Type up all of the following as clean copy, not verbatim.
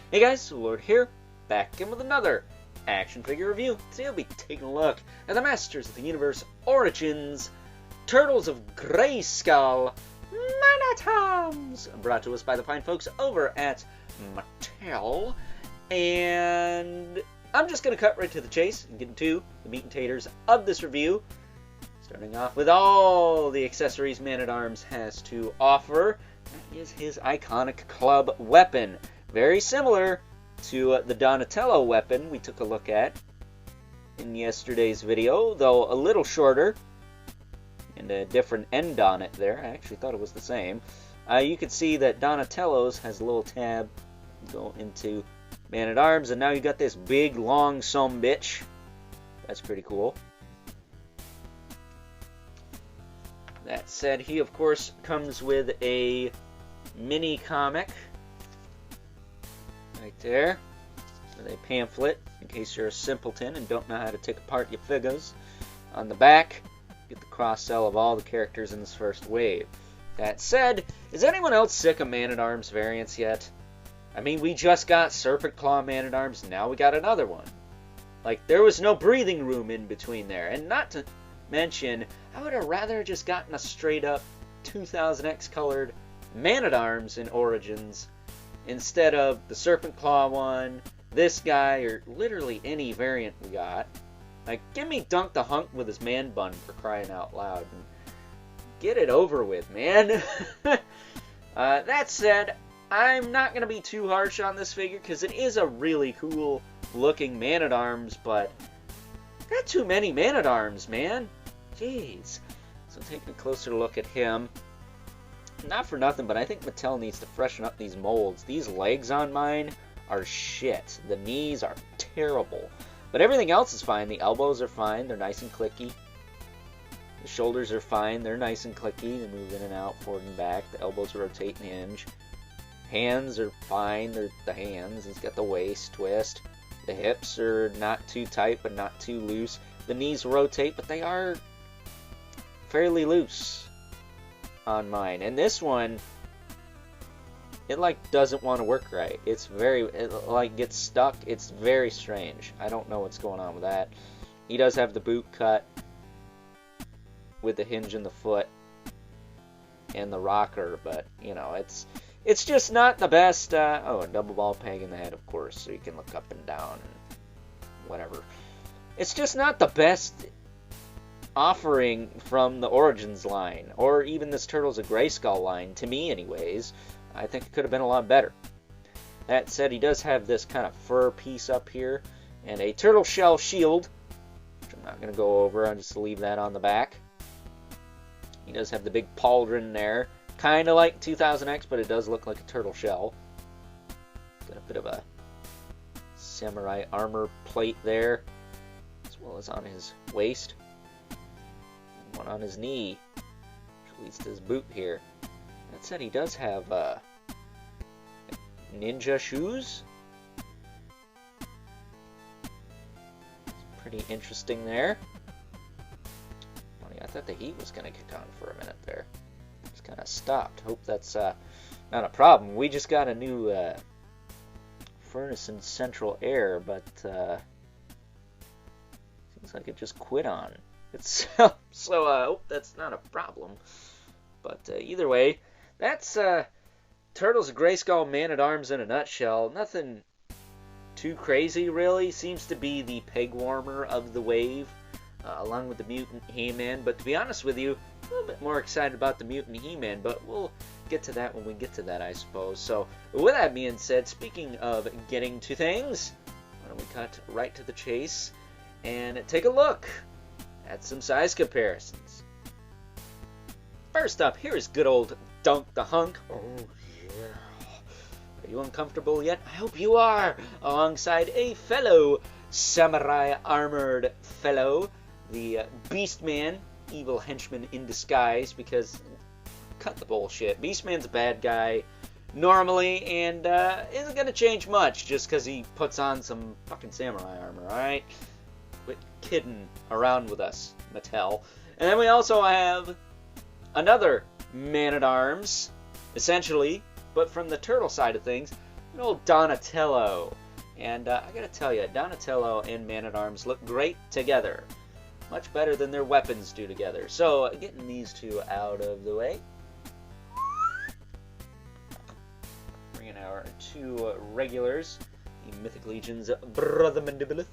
Hey guys, Lord here, back in with another action figure review. Today we'll be taking a look at the Masters of the Universe Origins Turtles of Greyskull Manatoms, brought to us by the fine folks over at Mattel. And I'm just going to cut right to the chase and get into the meat and taters of this review. Starting off with all the accessories Man-at-Arms has to offer. That is his iconic club weapon. Very similar to the Donatello weapon we took a look at in yesterday's video, though a little shorter and a different end on it there. I actually thought it was the same. You can see that Donatello's has a little tab go into Man-at-Arms, and now you got this big long sumbitch. That's pretty cool. That said, he of course comes with a mini comic right there with a pamphlet in case you're a simpleton and don't know how to take apart your figures. On the back, get the cross-sell of all the characters in this first wave. That said, is anyone else sick of Man-at-Arms variants yet? I mean, we just got Serpent Claw Man-at-Arms, now we got another one. Like, there was no breathing room in between there. And not to mention, I would have rather just gotten a straight-up 2000X colored Man-at-Arms in Origins instead of the Serpent Claw one, this guy, or literally any variant we got. Like, give me Dunk the Hunk with his man bun, for crying out loud. And get it over with, man. That said, I'm not going to be too harsh on this figure, because it is a really cool looking Man-at-Arms, but got too many Man-at-Arms, man. Jeez. So taking a closer look at him. Not for nothing, but I think Mattel needs to freshen up these molds. These legs on mine are shit. The knees are terrible. But everything else is fine. The elbows are fine. They're nice and clicky. The shoulders are fine. They're nice and clicky. They move in and out, forward and back. The elbows rotate and hinge. Hands are fine. They're the hands. He's got the waist twist. The hips are not too tight, but not too loose. The knees rotate, but they are fairly loose on mine. And this one, it like doesn't want to work right. It's very, it like gets stuck. It's very strange. I don't know what's going on with that. He does have the boot cut with the hinge in the foot and the rocker, but you know, it's just not the best. Oh, a double ball peg in the head, of course, so you can look up and down and whatever. It's just not the best offering from the Origins line, or even this Turtles of Greyskull line, to me anyways. I think it could have been a lot better. That said, he does have this kind of fur piece up here, and a turtle shell shield, which I'm not going to go over, I'll just leave that on the back. He does have the big pauldron there, kind of like 2000X, but it does look like a turtle shell. Got a bit of a samurai armor plate there, as well as on his waist. One on his knee, which leads to his boot here. That said, he does have ninja shoes. It's pretty interesting there. Funny, I thought the heat was going to kick on for a minute there. Just kind of stopped. Hope that's not a problem. We just got a new furnace in central air, but seems like it just quit on itself. So I hope that's not a problem. But either way, that's Turtles of Greyskull Man-at-Arms in a nutshell. Nothing too crazy, really. Seems to be the peg warmer of the wave, along with the Mutant He-Man. But to be honest with you, a little bit more excited about the Mutant He-Man, but we'll get to that when we get to that, I suppose. So with that being said, speaking of getting to things, why don't we cut right to the chase and take a look at some size comparisons. First up, here is good old Dunk the Hunk. Oh yeah. Are you uncomfortable yet? I hope you are. Alongside a fellow samurai armored fellow, the Beastman, evil henchman in disguise, because cut the bullshit. Beastman's a bad guy normally, and isn't going to change much just because he puts on some fucking samurai armor, alright? Quit kidding around with us, Mattel. And then we also have another Man-at-Arms, essentially, but from the turtle side of things, Good old Donatello. And I gotta tell you, Donatello and Man-at-Arms look great together. Much better than their weapons do together. So, getting these two out of the way. Bringing our two regulars. The Mythic Legion's Brother Mandibulus.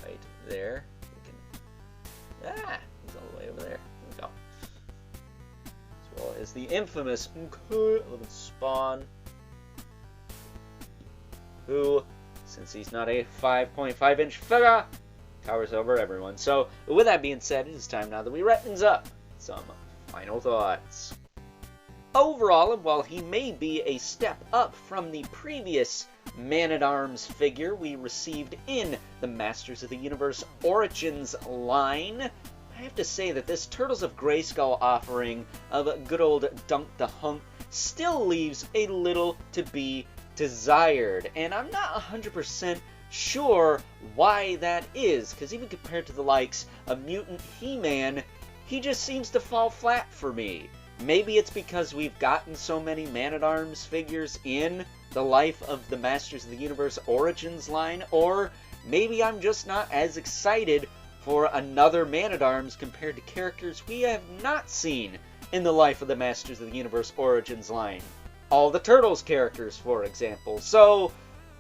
Right there. He's all the way over there. There we go. As well as the infamous Spawn, who, since he's not a 5.5-inch figure, towers over everyone. So, with that being said, it is time now that we wrap things up. Some final thoughts. Overall, and while he may be a step up from the previous Man-at-Arms figure we received in the Masters of the Universe Origins line, I have to say that this Turtles of Greyskull offering of good old Dunk the Hunk still leaves a little to be desired, and I'm not 100% sure why that is, because even compared to the likes of Mutant He-Man, he just seems to fall flat for me. Maybe it's because we've gotten so many Man-at-Arms figures in the life of the Masters of the Universe Origins line, or maybe I'm just not as excited for another Man-at-Arms compared to characters we have not seen in the life of the Masters of the Universe Origins line. All the Turtles characters, for example. So,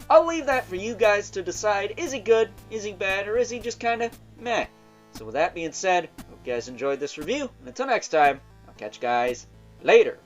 I'll leave that for you guys to decide. Is he good? Is he bad? Or is he just kind of meh? So with that being said, hope you guys enjoyed this review. And until next time, I'll catch you guys later.